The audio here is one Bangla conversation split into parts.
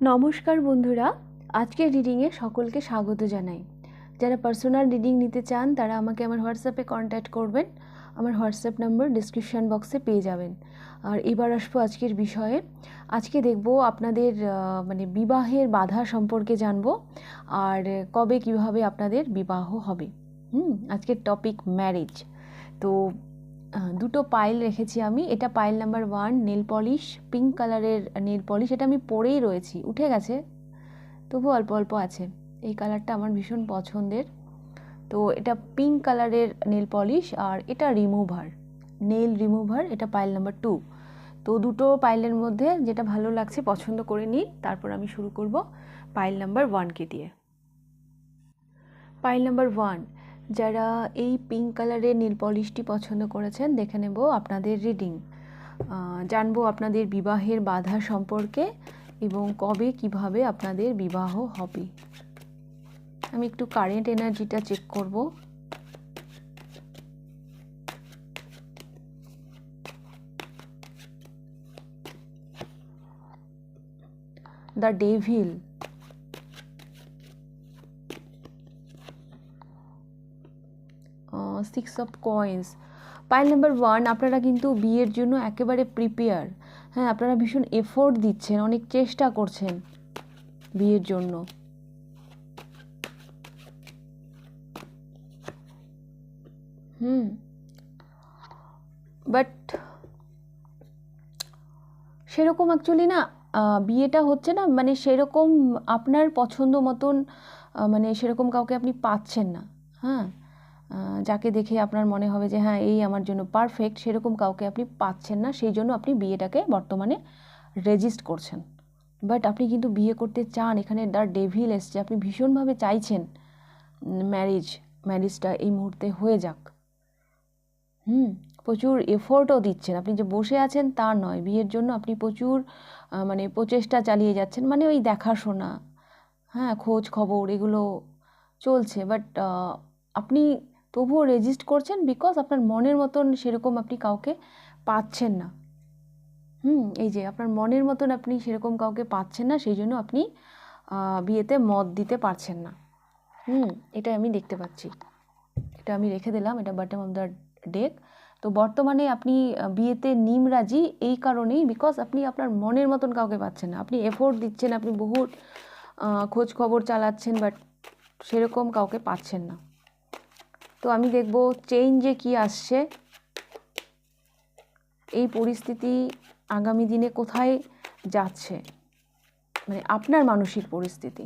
নমস্কার বন্ধুরা, আজকের রিডিংয়ে সকলকে স্বাগত জানাই। যারা পার্সোনাল রিডিং নিতে চান তারা আমাকে আমার হোয়াটসঅ্যাপে কন্ট্যাক্ট করবেন। আমার হোয়াটসঅ্যাপ নাম্বার ডিসক্রিপশান বক্সে পেয়ে যাবেন। আর এবার আসবো আজকের বিষয়ে। আজকে দেখব আপনাদের বিবাহের বাধা সম্পর্কে জানবো, আর কবে কিভাবে আপনাদের বিবাহ হবে। আজকের টপিক ম্যারেজ। তো দুটো পাইল রেখেছি আমি। এটা pile number 1, nail polish, pink কালারের নেল পলিশ। এটা আমি পরেই রয়েছি, উঠে গেছে তবু অল্প অল্প আছে। এই কালারটা আমার ভীষণ পছন্দের। তো এটা পিঙ্ক কালারের নেল পলিশ, আর এটা রিমুভার, নেল রিমুভার। এটা পাইল নাম্বার 2। তো দুটো পাইলের মধ্যে যেটা ভালো লাগছে পছন্দ করে নিই, তারপর আমি শুরু করব পাইল নাম্বার 1কে দিয়ে। পাইল নাম্বার 1, যারা এই পিঙ্ক কালারের নীল পলিশটি পছন্দ করেছেন, দেখে নেব আপনাদের রিডিং। জানবো আপনাদের বিবাহের বাধা সম্পর্কে এবং কবে কিভাবে আপনাদের বিবাহ হবে। আমি একটু কারেন্ট এনার্জিটা চেক করব। The devil, six of coins. Pile number 1, আপনারা কিন্তু বিয়ের জন্য একেবারে প্রিপেয়ার। হ্যাঁ, আপনারা ভীষণ এফোর্ট দিচ্ছেন, অনেক চেষ্টা করছেন বিয়ের জন্য। বাট সেরকম অ্যাকচুয়ালি না, বিয়েটা হচ্ছে না, মানে সেরকম আপনার পছন্দ মতন, মানে সেরকম কাউকে আপনি পাচ্ছেন না। হ্যাঁ, যাকে দেখে আপনার মনে হবে যে হ্যাঁ এই আমার জন্য পারফেক্ট, সেরকম কাউকে আপনি পাচ্ছেন না। সেই জন্য আপনি বিয়েটাকে বর্তমানে রেজিস্ট করছেন। বাট আপনি কিন্তু বিয়ে করতে চান। এখানে দ্য ডেভিল এসছে, আপনি ভীষণভাবে চাইছেন ম্যারেজটা এই মুহূর্তে হয়ে যাক। প্রচুর এফোর্টও দিচ্ছেন। আপনি যে বসে আছেন তা নয়, বিয়ের জন্য আপনি প্রচুর প্রচেষ্টা চালিয়ে যাচ্ছেন। মানে ওই দেখাশোনা, হ্যাঁ, খোঁজ খবর এগুলো চলছে। বাট আপনি তবুও রেজিস্ট করছেন বিকজ আপনার মনের মতন সেরকম আপনি কাউকে পাচ্ছেন না। এই যে আপনার মনের মতন আপনি সেরকম কাউকে পাচ্ছেন না, সেই জন্য আপনি বিয়েতে মত দিতে পারছেন না। এটা আমি দেখতে পাচ্ছি। এটা আমি রেখে দিলাম, এটা বটম অফ দ্য ডেক। তো বর্তমানে আপনি বিয়েতে নিমরাজি এই কারণেই, বিকজ আপনি আপনার মনের মতন কাউকে পাচ্ছেন না। আপনি এফোর্ট দিচ্ছেন, আপনি বহুত খোঁজ খবর চালাচ্ছেন, বাট সেরকম কাউকে পাচ্ছেন না। তো আমি দেখব চেঞ্জে কি আসছে, এই পরিস্থিতি আগামী দিনে কোথায় যাচ্ছে, মানে আপনার মানসিক পরিস্থিতি।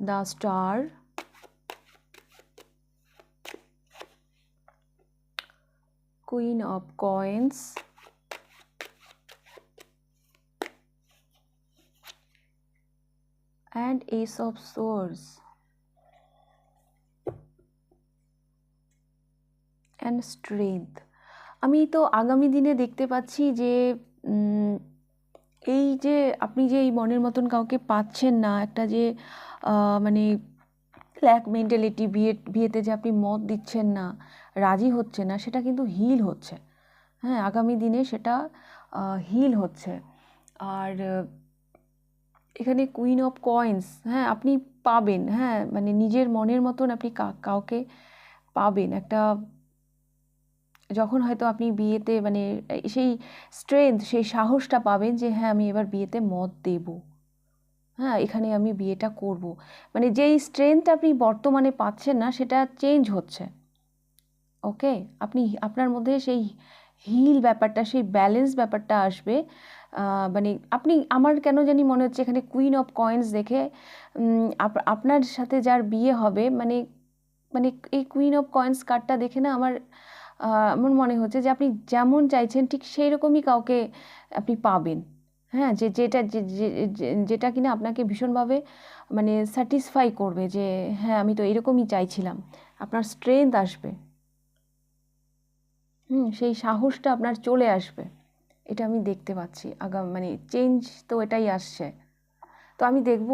The star, Queen of Coins, and Ace of Swords, and Strength. আমি তো আগামী দিনে দেখতে পাচ্ছি যে এই যে আপনি যে এই মনের মতন কাউকে পাচ্ছেন না, একটা যে মানে ল্যাক মেন্টালিটি, বিয়েতে যে আপনি মত দিচ্ছেন না, রাজি হচ্ছে না, সেটা কিন্তু হিল হচ্ছে। হ্যাঁ, আগামী দিনে সেটা হিল হচ্ছে। আর এখানে কুইন অফ কয়েন্স, হ্যাঁ আপনি পাবেন, হ্যাঁ মানে নিজের মনের মতন আপনি কাউকে পাবেন। একটা যখন হয়তো আপনি বিয়েতে মানে সেই স্ট্রেংথ, সেই সাহসটা পাবেন যে হ্যাঁ আমি এবার বিয়েতে মত দেব, হ্যাঁ এখানে আমি বিয়েটা করব। মানে যেই স্ট্রেংথ আপনি বর্তমানে পাচ্ছেন না, সেটা চেঞ্জ হচ্ছে। ওকে, আপনার মধ্যে সেই হিল ব্যাপারটা, সেই ব্যালেন্স ব্যাপারটা আসবে। মানে আপনি, আমার কেন জানি মনে হচ্ছে এখানে কুইন অফ কয়েন্স দেখে আপনার সাথে যার বিয়ে হবে, মানে মানে এই কুইন অফ কয়েন্স কার্ডটা দেখে না আমার মনে হচ্ছে যে আপনি যেমন চাইছেন ঠিক সেই রকমই কাউকে আপনি পাবেন। হ্যাঁ, যেটা কিনা আপনাকে ভীষণভাবে মানে স্যাটিসফাই করবে যে হ্যাঁ আমি তো এরকমই চাইছিলাম। আপনার স্ট্রেংথ আসবে, সেই সাহসটা আপনার চলে আসবে। এটা আমি দেখতে পাচ্ছি। মানে চেঞ্জ তো এটাই আসছে। তো আমি দেখব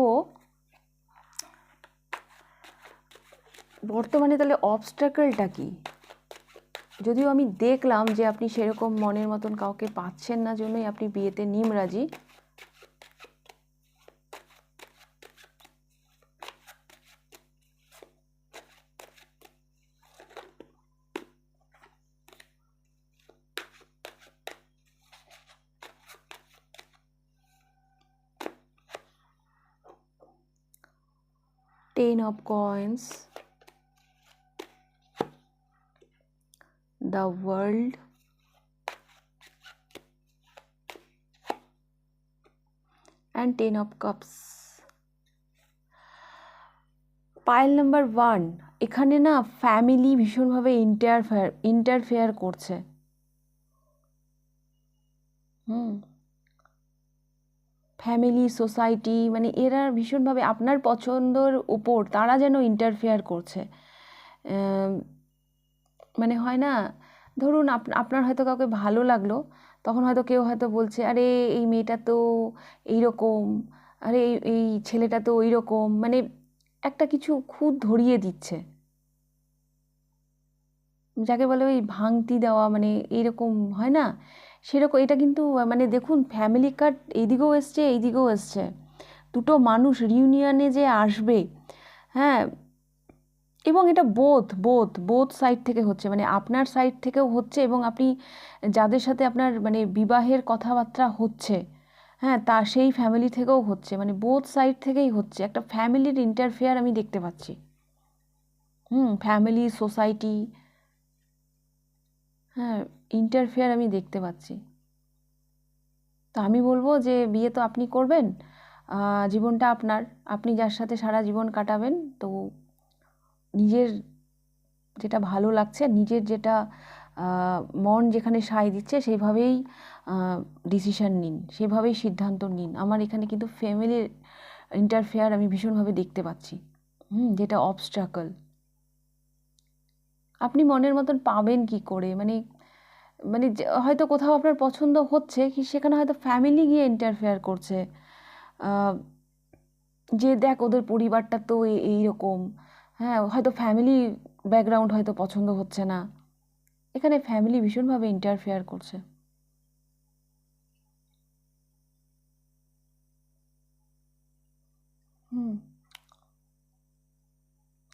বর্তমানে তাহলে অবস্ট্যাকলটা কি, যদিও আমি দেখলাম যে আপনি সেরকম মনের মতন কাউকে পাচ্ছেন না, জন্যই আপনি বিয়েতে নিমরাজি। Ten of Coins, the World, and Ten of Cups. Pile number 1, এখানে না ফ্যামিলি ভীষণভাবে ইন্টারফেয়ার করছে। ফ্যামিলি, সোসাইটি, মানে এরা ভীষণভাবে আপনার পছন্দের উপর তারা যেন ইন্টারফেয়ার করছে। মানে হয় না, ধরুন আপনার হয়তো কাউকে ভালো লাগলো, তখন হয়তো কেউ হয়তো বলছে আরে এই মেয়েটা তো এইরকম, আরে এই ছেলেটা তো ওই রকম, মানে একটা কিছু খুঁত ধরিয়ে দিচ্ছে, যাকে বলে ওই ভাঙতি দেওয়া, মানে এইরকম হয় না, সেরকম। এটা কিন্তু মানে দেখুন ফ্যামিলি কার্ড এইদিকেও এসছে এইদিকেও এসছে, দুটো মানুষ রিউনিয়নে যে আসবে, হ্যাঁ, এবং এটা বোথ সাইড থেকে হচ্ছে, মানে আপনার সাইড থেকেও হচ্ছে এবং আপনি যাদের সাথে আপনার মানে বিবাহের কথাবার্তা হচ্ছে, হ্যাঁ, তা সেই ফ্যামিলি থেকেও হচ্ছে, মানে বোথ সাইড থেকেই হচ্ছে, একটা ফ্যামিলির ইন্টারফেয়ার আমি দেখতে পাচ্ছি। ফ্যামিলি, সোসাইটি, হ্যাঁ, ইন্টারফেয়ার আমি দেখতে পাচ্ছি। তো আমি বলবো যে বিয়ে তো আপনি করবেন, জীবনটা আপনার, আপনি যার সাথে সারা জীবন কাটাবেন, তো নিজের যেটা ভালো লাগছে, নিজের যেটা মন যেখানে সায় দিচ্ছে সেইভাবেই ডিসিশন নিন, সেভাবেই সিদ্ধান্ত নিন। আমার এখানে কিন্তু ফ্যামিলির ইন্টারফেয়ার আমি ভীষণভাবে দেখতে পাচ্ছি, যেটা অবস্ট্রাকল। আপনি মনের মতন পাবেন কি করে, মানে মানে হয়তো কোথাও আপনার পছন্দ হচ্ছে কি, সেখানে হয়তো ফ্যামিলি গিয়ে ইন্টারফেয়ার করছে, যে দেখ ওদের পরিবারটা তো এইরকম, হ্যাঁ, হয়তো ফ্যামিলি ব্যাকগ্রাউন্ড হয়তো পছন্দ হচ্ছে না, এখানে ফ্যামিলি ভীষণভাবে ইন্টারফেয়ার করছে।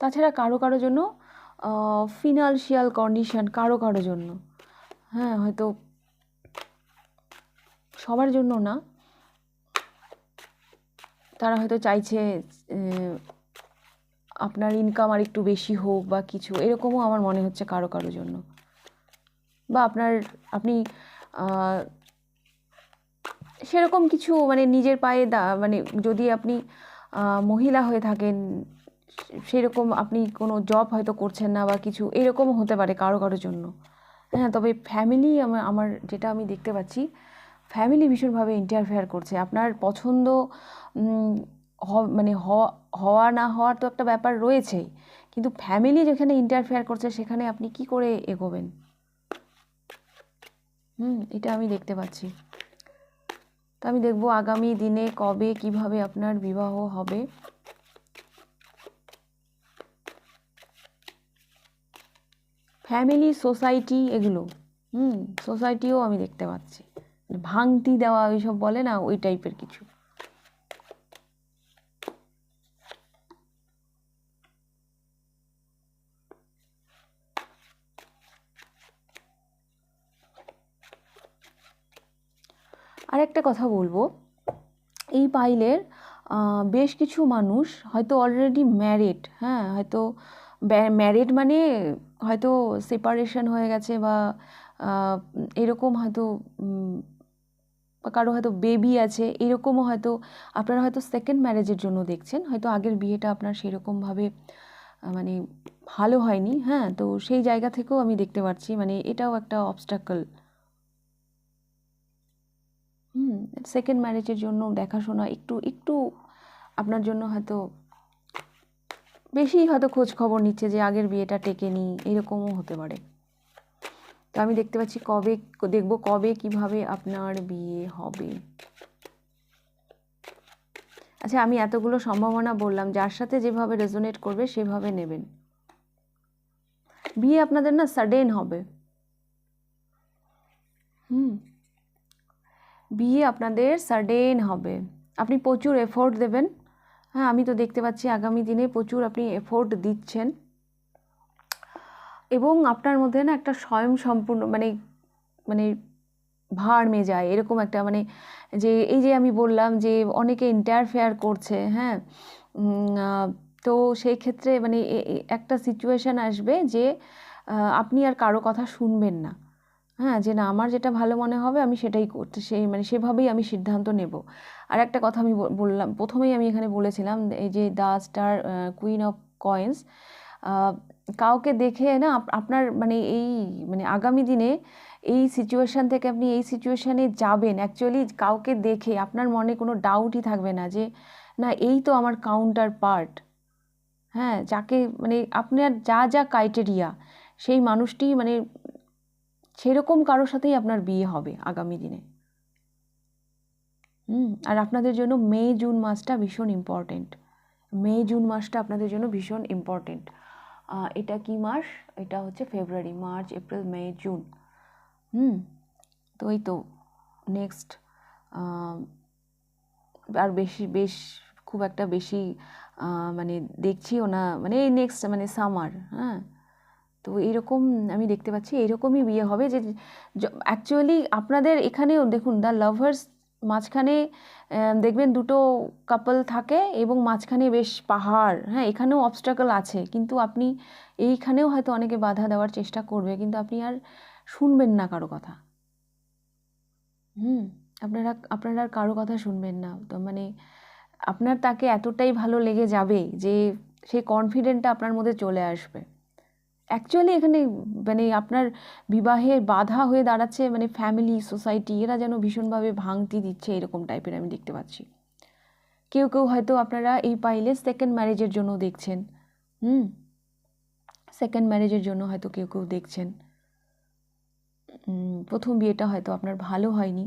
তাছাড়া কারো কারো জন্য ফিনান্সিয়াল কন্ডিশন, কারো কারো জন্য, হ্যাঁ, হয়তো সবার জন্য না, তারা হয়তো চাইছে আপনার ইনকাম আর একটু বেশি হোক বা কিছু, এরকমও আমার মনে হচ্ছে কারো কারো জন্য। বা আপনি সেরকম কিছু, মানে নিজের পায়ে মানে যদি আপনি মহিলা হয়ে থাকেন, সেরকম আপনি কোনো জব হয়তো করছেন না বা কিছু, এরকমও হতে পারে কারো কারোর জন্য। হ্যাঁ, তবে ফ্যামিলি আমার যেটা আমি দেখতে পাচ্ছি, ফ্যামিলি ভীষণভাবে ইন্টারফেয়ার করছে। আপনার পছন্দ মানে হওয়া না হওয়ার তো একটা ব্যাপার রয়েছেই, কিন্তু ফ্যামিলি যেখানে ইন্টারফেয়ার করছে সেখানে আপনি কি করে এগোবেন, এটা আমি দেখতে পাচ্ছি। তো আমি দেখব আগামী দিনে কবে কিভাবে আপনার বিবাহ হবে। ফ্যামিলি, সোসাইটি, এগুলো সোসাইটিও আমি দেখতে পাচ্ছি, ভাঙতি দেওয়া ওইসব বলে না, ওই টাইপের কিছু। আর একটা কথা বলবো, এই পাইলের বেশ কিছু মানুষ হয়তো অলরেডি ম্যারিড, হ্যাঁ, হয়তো ম্যারিড মানে হয়তো সেপারেশন হয়ে গেছে বা এরকম হয়তো, বা কারো হয়তো বেবি আছে, এরকমও হয়তো আপনারা হয়তো সেকেন্ড ম্যারেজের জন্য দেখছেন, হয়তো আগের বিয়েটা আপনার সেরকমভাবে মানে ভালো হয়নি, হ্যাঁ, তো সেই জায়গা থেকেও আমি দেখতে পাচ্ছি, মানে এটাও একটা অবস্ট্যাকল। সেকেন্ড ম্যারেজের জন্য দেখাশোনা একটু একটু আপনার জন্য হয়তো বেশি হয়তো খোঁজ খবর নিচ্ছে যে আগের বিয়েটা টেকেনি, এরকমও হতে পারে। তো আমি দেখতে পাচ্ছি দেখব কবে কিভাবে আপনার বিয়ে হবে। আচ্ছা, আমি এতগুলো সম্ভাবনা বললাম, যার সাথে যেভাবে রেজোনেট করবে সেভাবে নেবেন। বিয়ে আপনাদের না সাডেন হবে, হুম, বিয়ে আপনাদের সাডেন হবে, আপনি প্রচুর এফোর্ট দেবেন। হ্যাঁ, আমি তো দেখতে পাচ্ছি আগামী দিনে প্রচুর আপনি এফোর্ট দিচ্ছেন, এবং আপনার মধ্যে না একটা স্বয়ং সম্পূর্ণ মানে মানে ভার মেজায় এরকম একটা মানে, যে এই যে আমি বললাম যে অনেকে ইন্টারফেয়ার করছে, হ্যাঁ, তো সেই ক্ষেত্রে মানে একটা সিচুয়েশান আসবে যে আপনি আর কারো কথা শুনবেন না। হ্যাঁ, যে না আমার যেটা ভালো মনে হবে আমি সেটাই করতে, সেই মানে সেভাবেই আমি সিদ্ধান্ত নেব। আর একটা কথা আমি বললাম প্রথমেই, আমি এখানে বলেছিলাম এই যে the star queen of coins, কাউকে দেখে না আপনার মানে এই মানে আগামী দিনে এই সিচুয়েশান থেকে আপনি এই সিচুয়েশানে যাবেন অ্যাকচুয়ালি কাউকে দেখে আপনার মনে কোনো ডাউটই থাকবে না যে না এই তো আমার কাউন্টার পার্ট। হ্যাঁ, যাকে মানে আপনার যা যা ক্রাইটেরিয়া, সেই মানুষটি মানে সেরকম কারোর সাথেই আপনার বিয়ে হবে আগামী দিনে। আর আপনাদের জন্য মে জুন মাসটা ভীষণ ইম্পর্টেন্ট, মে জুন মাসটা আপনাদের জন্য ভীষণ ইম্পর্টেন্ট। এটা কি মাস? এটা হচ্ছে ফেব্রুয়ারি, মার্চ, এপ্রিল, মে, জুন। তো এই তো নেক্সট আর বেশ খুব একটা বেশি মানে দেখছিও না, মানে এই নেক্সট মানে সামার। হ্যাঁ, তো এইরকম আমি দেখতে পাচ্ছি এইরকমই বিয়ে হবে যে অ্যাকচুয়ালি আপনাদের এখানেও দেখুন দ্য লাভার্স, মাঝখানে দেখবেন দুটো কাপল থাকে এবং মাঝখানে বেশ পাহাড়। হ্যাঁ, এখানেও অবস্ট্রাকল আছে, কিন্তু আপনি এইখানেও হয়তো অনেকে বাধা দেওয়ার চেষ্টা করবে, কিন্তু আপনি আর শুনবেন না কারো কথা। আপনারা আর কারো কথা শুনবেন না, তো মানে আপনার তাকে এতটাই ভালো লেগে যাবে যে সেই কনফিডেন্টটা আপনার মধ্যে চলে আসবে। অ্যাকচুয়ালি এখানে মানে আপনার বিবাহের বাধা হয়ে দাঁড়াচ্ছে মানে ফ্যামিলি, সোসাইটি, এরা যেন ভীষণভাবে ভাঙতি দিচ্ছে, এরকম টাইপের আমি দেখতে পাচ্ছি। কেউ হয়তো আপনারা এই পাইলে সেকেন্ড ম্যারেজের জন্য দেখছেন। সেকেন্ড ম্যারেজের জন্য হয়তো কেউ দেখছেন। প্রথম বিয়েটা হয়তো আপনার ভালো হয়নি,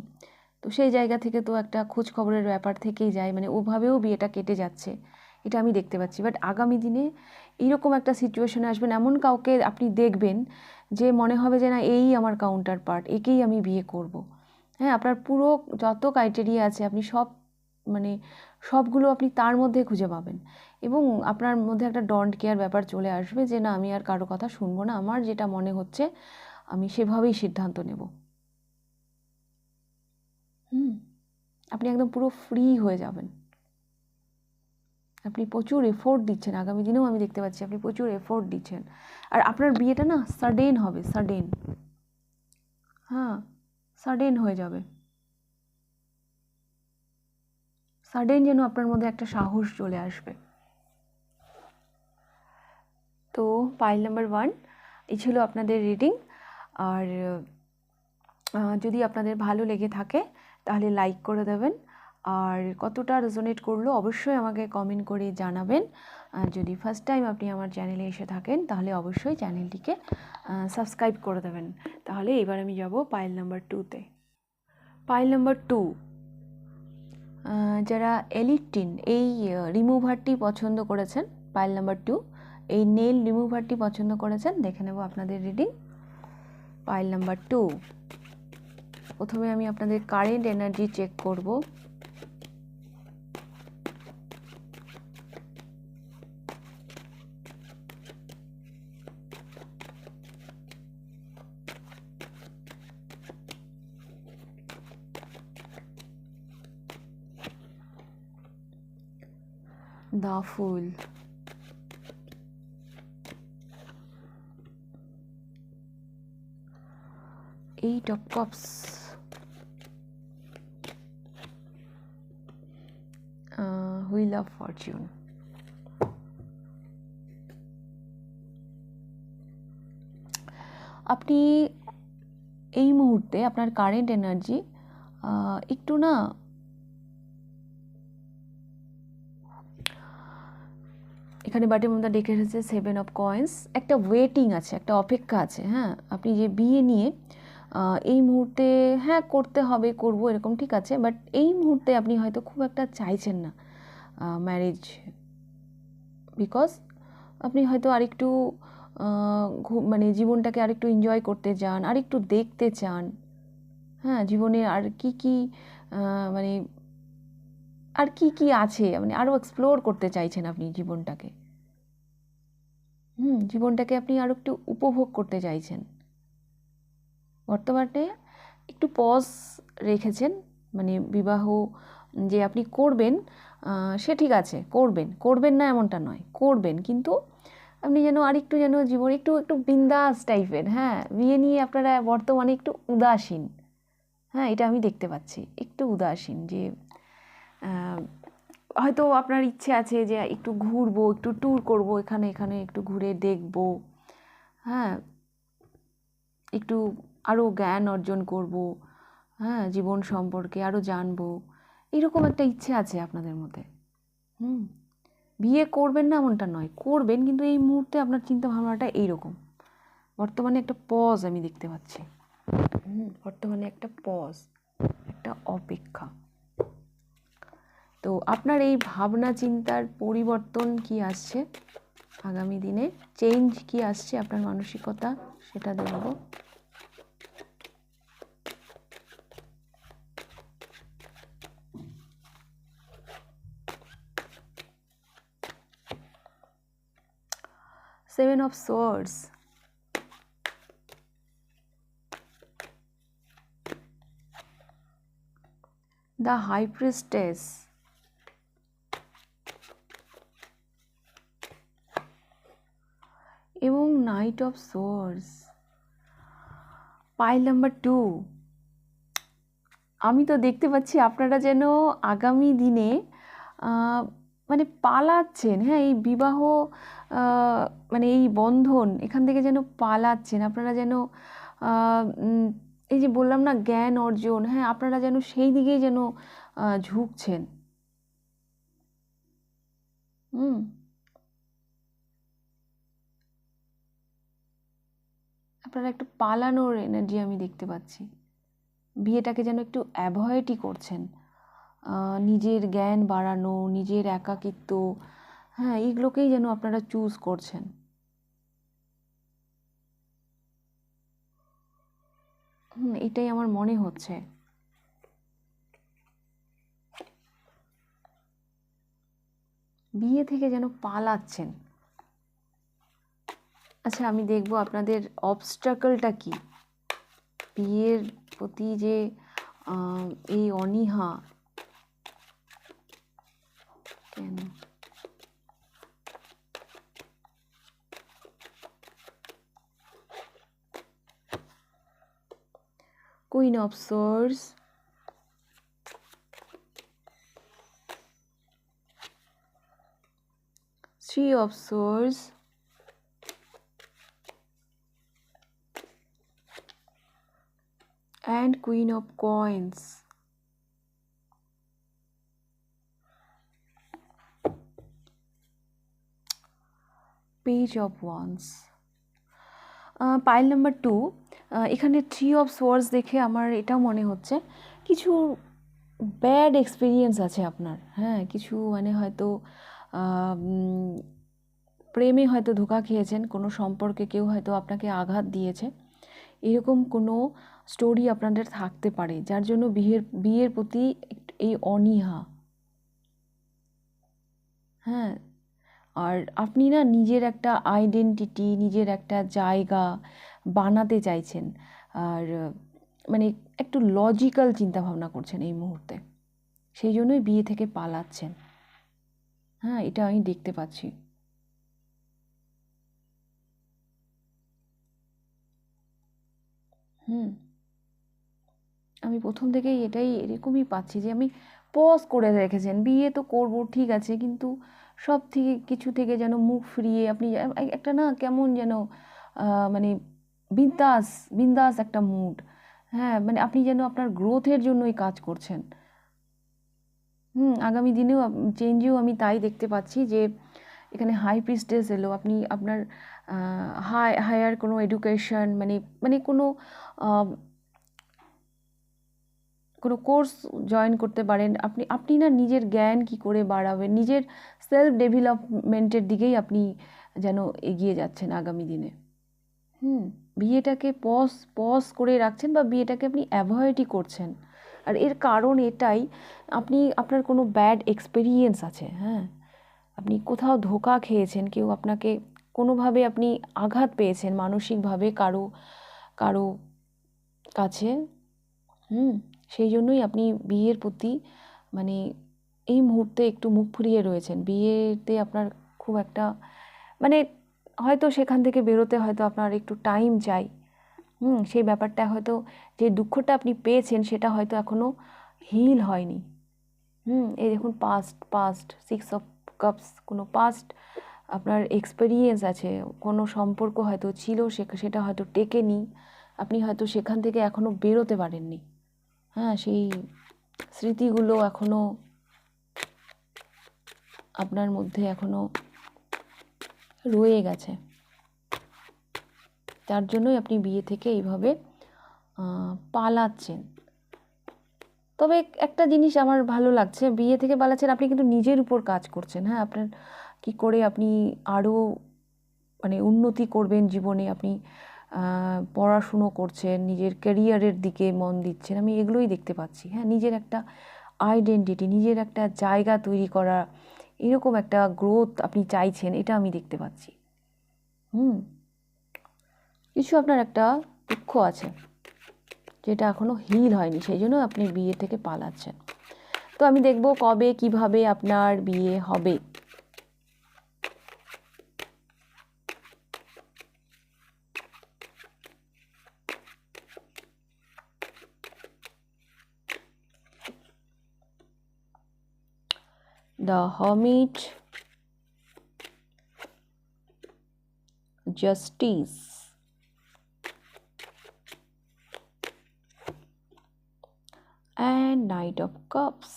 তো সেই জায়গা থেকে তো একটা খোঁজ খবরের ব্যাপার থেকেই যায়, মানে ওভাবেও বিয়েটা কেটে যাচ্ছে, এটা আমি দেখতে পাচ্ছি। বাট আগামী দিনে এইরকম একটা সিচুয়েশনে আসবেন, এমন কাউকে আপনি দেখবেন যে মনে হবে যে না এই আমার কাউন্টার পার্ট, একেই আমি বিয়ে করব। হ্যাঁ, আপনার পুরো যত ক্রাইটেরিয়া আছে আপনি সব মানে সবগুলো আপনি তার মধ্যে খুঁজে পাবেন, এবং আপনার মধ্যে একটা ডন্ট কেয়ার ব্যাপার চলে আসবে যে না আমি আর কারো কথা শুনবো না, আমার যেটা মনে হচ্ছে আমি সেভাবেই সিদ্ধান্ত নেব। আপনি একদম পুরো ফ্রি হয়ে যাবেন। আপনি প্রচুর এফোর্ট দিচ্ছেন, আগামী দিনেও আমি দেখতে পাচ্ছি আপনি প্রচুর এফোর্ট দিচ্ছেন। আর আপনার বিয়েটা না সাডেন হবে, সাডেন। হ্যাঁ, সাডেন হয়ে যাবে, সাডেন যেন আপনার মধ্যে একটা সাহস চলে আসবে। তো পাইল নাম্বার 1 এই ছিল আপনাদের রিডিং। আর যদি আপনাদের ভালো লেগে থাকে তাহলে লাইক করে দেবেন, আর কতটা রেজোনেট করলো অবশ্যই আমাকে কমেন্ট করে জানাবেন। আর যদি ফার্স্ট টাইম আপনি আমার চ্যানেলে এসে থাকেন তাহলে অবশ্যই চ্যানেলটিকে সাবস্ক্রাইব করে দেবেন। তাহলে এবার আমি যাব পাইল নাম্বার 2তে। পাইল নাম্বার 2, যারা এলিটিন এই রিমুভারটি পছন্দ করেছেন, পাইল নাম্বার 2 এই নেল রিমুভারটি পছন্দ করেছেন, দেখে নেব আপনাদের রিডিং। পাইল নাম্বার 2, প্রথমে আমি আপনাদের কারেন্ট এনার্জি চেক করব। The Fool, Eight of Cups, Wheel of Fortune। আপনি এই মুহূর্তে আপনার কারেন্ট এনার্জি একটু না এখানে বাটের মধ্যে ডেকে এসেছে 7 অফ কয়েন্স, একটা ওয়েটিং আছে, একটা অপেক্ষা আছে। হ্যাঁ, আপনি যে বিয়ে নিয়ে এই মুহূর্তে হ্যাঁ করতে হবে, করব এরকম ঠিক আছে, বাট এই মুহূর্তে আপনি হয়তো খুব একটা চাইছেন না ম্যারেজ, বিকজ আপনি হয়তো আরেকটু মানে জীবনটাকে আরেকটু এনজয় করতে চান, আরেকটু দেখতে চান। হ্যাঁ, জীবনে আর কি কি মানে আর কি কি আছে, মানে আরও এক্সপ্লোর করতে চাইছেন আপনি জীবনটাকে। জীবনটাকে আপনি আরও একটু উপভোগ করতে চাইছেন। বর্তমানে একটু পজ রেখেছেন, মানে বিবাহ যে আপনি করবেন সে ঠিক আছে, করবেন, করবেন না এমনটা নয়, করবেন, কিন্তু আপনি যেন আরেকটু যেন জীবন একটু একটু বিন্দাস টাইপের। হ্যাঁ, বিয়ে নিয়ে আপনারা বর্তমানে একটু উদাসীন। হ্যাঁ, এটা আমি দেখতে পাচ্ছি, একটু উদাসীন, যে হয়তো আপনার ইচ্ছে আছে যে একটু ঘুরবো, একটু ট্যুর করব, এখানে এখানে একটু ঘুরে দেখব। হ্যাঁ, একটু আরও জ্ঞান অর্জন করব, হ্যাঁ, জীবন সম্পর্কে আরও জানবো, এরকম একটা ইচ্ছে আছে আপনাদের মধ্যে। বিয়ে করবেন না এমনটা নয়, করবেন, কিন্তু এই মুহূর্তে আপনার চিন্তা ভাবনাটা এইরকম। বর্তমানে একটা পজ আমি দেখতে পাচ্ছি। বর্তমানে একটা পজ, একটা অপেক্ষা। তো আপনার এই ভাবনা চিন্তার পরিবর্তন কি আসছে আগামী দিনে, চেঞ্জ কি আসছে আপনার মানসিকতা, সেটা দেখব। Seven of swords, the high priestess, এবং knight of swords, pile number 2। আমি তো দেখতে পাচ্ছি আপনারা যেন আগামী দিনে মানে পালাচ্ছেন। হ্যাঁ, এই বিবাহ মানে এই বন্ধন, এখান থেকে যেন পালাচ্ছেন আপনারা, যেন এই যে বললাম না জ্ঞান অর্জন, হ্যাঁ, আপনারা যেন সেই দিকেই যেন ঝুঁকছেন। আপনারা একটু পালানোর এনার্জি আমি দেখতে পাচ্ছি। বিয়েটাকে যেন একটু অ্যাভয়েডই করছেন। নিজের জ্ঞান বাড়ানো, নিজের একাকিত্ব, হ্যাঁ, এইগুলোকেই যেন আপনারা চুজ করছেন। এটাই আমার মনে হচ্ছে। বিয়ে থেকে যেন পালাচ্ছেন। আচ্ছা, আমি দেখব আপনাদের অবস্ট্রাকলটা কি, বিয়ের প্রতি যে এই অনীহা কেন। Queen of swords, three of swords, and Queen of Coins. Page of Wands. Pile number 2, এখানে 3 অফ সোয়ার্ডস দেখে আমার এটাও মনে হচ্ছে কিছু ব্যাড এক্সপিরিয়েন্স আছে আপনার। হ্যাঁ, কিছু মানে হয়তো প্রেমে হয়তো ধোঁকা খেয়েছেন, কোনো সম্পর্কে কেউ হয়তো আপনাকে আঘাত দিয়েছে, এরকম কোনো স্টোরি আপনাদের থাকতে পারে, যার জন্য বিয়ের প্রতি এই অনীহা। হ্যাঁ, আর আপনি না নিজের একটা আইডেন্টিটি, নিজের একটা জায়গা বানাতে চাইছেন, আর মানে একটু লজিক্যাল চিন্তাভাবনা করছেন এই মুহূর্তে, সেই জন্যই বিয়ে থেকে পালাচ্ছেন। হ্যাঁ, এটা আমি দেখতে পাচ্ছি। আমি প্রথম থেকেই এরকমই পাচ্ছি, যে আমি পজ করে রেখেছেন, বিয়ে তো করব ঠিক আছে, কিন্তু সব থেকে কিছু থেকে যেন মুখ ফিরিয়ে আপনি একটা না কেমন যেন মানে বিন্দাস বিন্দাস একটা মুড। হ্যাঁ, মানে আপনি যেন আপনার গ্রোথের জন্যই কাজ করছেন। আগামী দিনেও চেঞ্জেও আমি তাই দেখতে পাচ্ছি, যে এখানে হাই প্রিস্টেস এলো, আপনি আপনার হায়ার কোনো এডুকেশন, মানে মানে কোনো কোনো কোর্স জয়েন করতে পারেন। আপনি না নিজের জ্ঞান কি করে বাড়াবেন, নিজের সেলফ ডেভেলপমেন্টের দিকেই আপনি যেন এগিয়ে যাচ্ছেন আগামী দিনে। বিয়েটাকে পজ করে রাখছেন বা বিয়েটাকে আপনি অ্যাভয়েডই করছেন। আর এর কারণ এটাই, আপনার কোনো ব্যাড এক্সপেরিয়েন্স আছে, হ্যাঁ, আপনি কোথাও ধোঁকা খেয়েছেন, কেউ আপনাকে কোনোভাবে আপনি আঘাত পেয়েছেন মানসিকভাবে কারো কারো কাছে। সেই জন্যই আপনি বিয়ের প্রতি মানে এই মুহূর্তে একটু মুখ ফুরিয়ে রয়েছেন। বিয়েতে আপনার খুব একটা মানে হয়তো সেখান থেকে বেরোতে হয়তো আপনার একটু টাইম চাই। সেই ব্যাপারটা হয়তো, যে দুঃখটা আপনি পেয়েছেন সেটা হয়তো এখনও হিল হয়নি। এই দেখুন, পাস্ট 6 অফ কাপস, কোনো পাস্ট আপনার এক্সপেরিয়েন্স আছে, কোনো সম্পর্ক হয়তো ছিল, সেটা হয়তো টেকেনি, আপনি হয়তো সেখান থেকে এখনও বেরোতে পারেননি। হ্যাঁ, সেই স্মৃতিগুলো এখনও আপনার মধ্যে এখনও রয়ে গেছে। তার জন্যই আপনি বিয়ে থেকে এইভাবে পালাচ্ছেন। তবে একটা জিনিস আমার ভালো লাগছে, বিয়ে থেকে পালাচ্ছেন, আপনি কিন্তু নিজের উপর কাজ করছেন। হ্যাঁ, আপনার কী করে আপনি আরও মানে উন্নতি করবেন জীবনে, আপনি পড়াশুনো করছেন, নিজের ক্যারিয়ারের দিকে মন দিচ্ছেন, আমি এগুলোই দেখতে পাচ্ছি। হ্যাঁ, নিজের একটা আইডেন্টিটি, নিজের একটা জায়গা তৈরি করা, এরকম একটা গ্রোথ আপনি চাইছেন, এটা আমি দেখতে পাচ্ছি। কিছু আপনার একটা দুঃখ আছে যেটা এখনও হিল হয়নি, সেই জন্য আপনি বিয়ে থেকে পালাচ্ছেন। তো আমি দেখব কবে কিভাবে আপনার বিয়ে হবে। The Hermit, Justice, and Knight of Cups,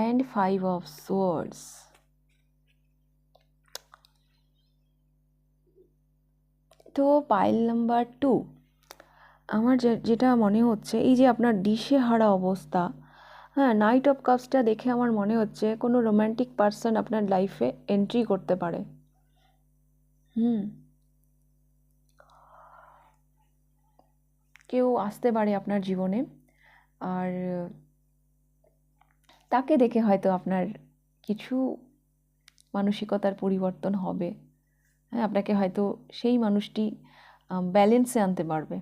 and 5 of Swords. তো পাইল নাম্বার 2, আমার যেটা মনে হচ্ছে, এই যে আপনার দিশেহারা অবস্থা, হ্যাঁ, নাইট অফ কাপসটা দেখে আমার মনে হচ্ছে কোনো রোম্যান্টিক পারসন আপনার লাইফে এন্ট্রি করতে পারে। কেউ আসতে পারে আপনার জীবনে, আর তাকে দেখে হয়তো আপনার কিছু মানসিকতার পরিবর্তন হবে। হ্যাঁ, আপনাকে হয়তো সেই মানুষটি ব্যালেন্সে আনতে পারবে।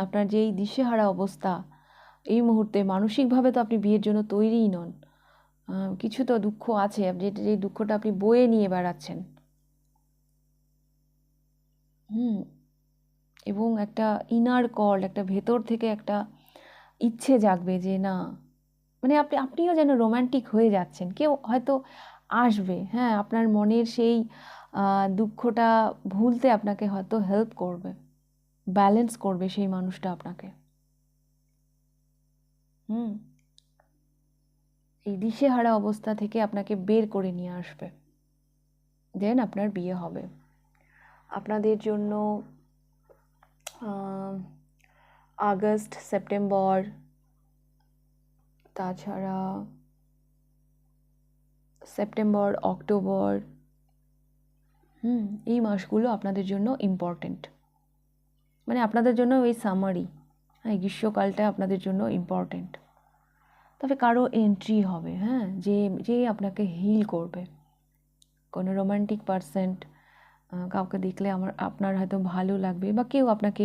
আপনার যে এই দিশেহারা অবস্থা, এই মুহূর্তে মানসিকভাবে তো আপনি বিয়ের জন্য তৈরিই নন। কিছু তো দুঃখ আছে, যে দুঃখটা আপনি বয়ে নিয়ে বেড়াচ্ছেন। এবং একটা ইনার কল, একটা ভেতর থেকে একটা ইচ্ছে জাগবে যে না, মানে আপনিও যেন রোম্যান্টিক হয়ে যাচ্ছেন, কেউ হয়তো আসবে, হ্যাঁ, আপনার মনের সেই দুঃখটা ভুলতে আপনাকে হয়তো হেল্প করবে, ব্যালেন্স করবে সেই মানুষটা আপনাকে। এই দিশেহারা অবস্থা থেকে আপনাকে বের করে নিয়ে আসবে, দেন আপনার বিয়ে হবে। আপনাদের জন্য আগস্ট, সেপ্টেম্বর, তাছাড়া সেপ্টেম্বর, অক্টোবর, এই মাসগুলো আপনাদের জন্য ইম্পর্টেন্ট, মানে আপনাদের জন্য এই সামারি, হ্যাঁ, গ্রীষ্মকালটা আপনাদের জন্য ইম্পর্টেন্ট। তবে কারো এন্ট্রি হবে, হ্যাঁ, যে আপনাকে হিল করবে, কোনো রোমান্টিক পারসেন্ট কাউকে দেখলে আপনার হয়তো ভালো লাগবে, বা কেউ আপনাকে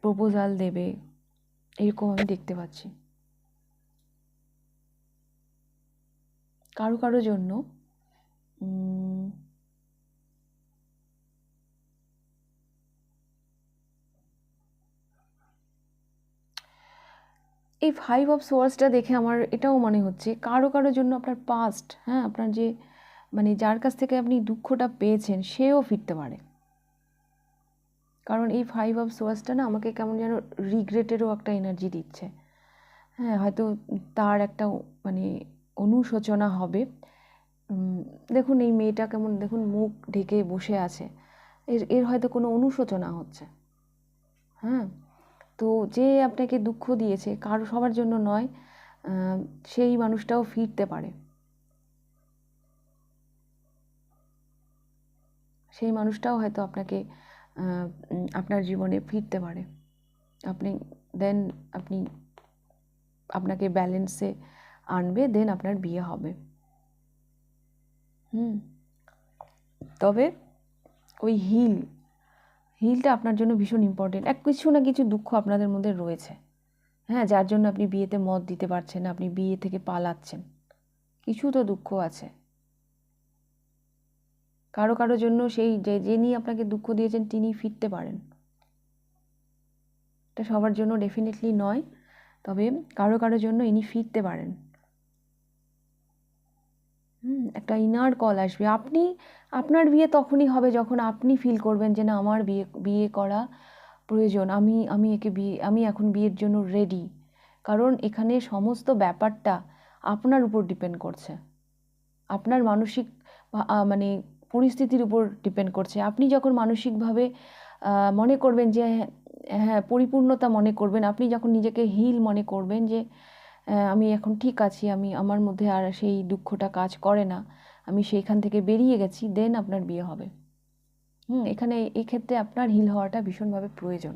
প্রপোজাল দেবে, এরকম আমি দেখতে পাচ্ছি। কারো জন্য এই 5 অফ সোয়ার্ডসটা দেখে আমার এটাও মনে হচ্ছে কারো জন্য আপনার পাস্ট, হ্যাঁ, আপনার যে মানে যার কাছ থেকে আপনি দুঃখটা পেয়েছেন সেও ফিরতে পারে। কারণ এই 5 অফ সোয়ার্ডসটা না আমাকে কেমন যেন রিগ্রেটেরও একটা এনার্জি দিচ্ছে। হ্যাঁ, হয়তো তার একটা মানে অনুশোচনা হবে। দেখুন এই মেয়েটা কেমন, দেখুন মুখ ঢেকে বসে আছে, এর হয়তো কোনো অনুশোচনা হচ্ছে। হ্যাঁ, তো যে আপনাকে দুঃখ দিয়েছে, সবার জন্য নয়, সেই মানুষটাও ফিরতে পারে। সেই মানুষটাও হয়তো আপনাকে আপনার জীবনে ফিরতে পারে। দেন আপনাকে ব্যালেন্সে আনবে, দেন আপনার বিয়ে হবে। তবে ওই হিলটা আপনার জন্য ভীষণ ইম্পর্টেন্ট। কিছু না কিছু দুঃখ আপনাদের মধ্যে রয়েছে, হ্যাঁ, যার জন্য আপনি বিয়েতে মত দিতে পারছেন না, আপনি বিয়ে থেকে পালাচ্ছেন। কিছু তো দুঃখ আছে কারো জন্য। সেই যিনি আপনাকে দুঃখ দিয়েছেন তিনি ফিরতে পারেন। এটা সবার জন্য ডেফিনেটলি নয়, তবে কারো জন্য ইনি ফিরতে পারেন। একটা ইনার কল আসবে। আপনার বিয়ে তখনই হবে যখন আপনি ফিল করবেন যে না, আমার বিয়ে করা প্রয়োজন, আমি এখন বিয়ের জন্য রেডি। কারণ এখানে সমস্ত ব্যাপারটা আপনার উপর ডিপেন্ড করছে, আপনার মানসিক মানে পরিস্থিতির উপর ডিপেন্ড করছে। আপনি যখন মানসিকভাবে মনে করবেন যে হ্যাঁ পরিপূর্ণতা মনে করবেন, আপনি যখন নিজেকে হিল মনে করবেন যে আমি এখন ঠিক আছি, আমার মধ্যে আর সেই দুঃখটা কাজ করে না, আমি সেইখান থেকে বেরিয়ে গেছি, দেন আপনার বিয়ে হবে। এখানে এই ক্ষেত্রে আপনার হিল হওয়াটা ভীষণভাবে প্রয়োজন।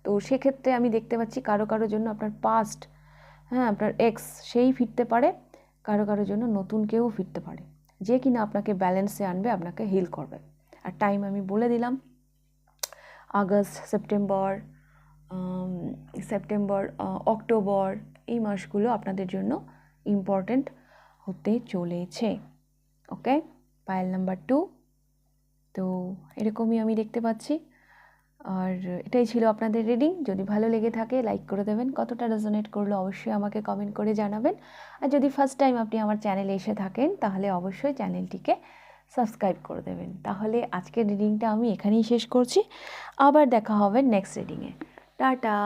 তো সেক্ষেত্রে আমি দেখতে পাচ্ছি কারো জন্য আপনার পাস্ট, হ্যাঁ, আপনার এক্স সেই ফিরতে পারে, কারো জন্য নতুন কেউ ফিরতে পারে, যে কিনা আপনাকে ব্যালেন্সে আনবে, আপনাকে হিল করবে। আর টাইম আমি বলে দিলাম, আগস্ট, সেপ্টেম্বর, অক্টোবর, এই মাসগুলো আপনাদের জন্য ইম্পর্ট্যান্ট হতে চলেছে। ওকে, পাইল নাম্বার 2। তো এরকমই আমি দেখতে পাচ্ছি। আর এটাই ছিল আপনাদের রিডিং। যদি ভালো লেগে থাকে লাইক করে দেবেন, কতটা রেজোনেট করলো অবশ্যই আমাকে কমেন্ট করে জানাবেন। আর যদি ফার্স্ট টাইম আপনি আমার চ্যানেলে এসে থাকেন তাহলে অবশ্যই চ্যানেলটিকে সাবস্ক্রাইব করে দেবেন। তাহলে আজকের রিডিংটা আমি এখানেই শেষ করছি, আবার দেখা হবে নেক্সট রিডিংয়ে। টাটা।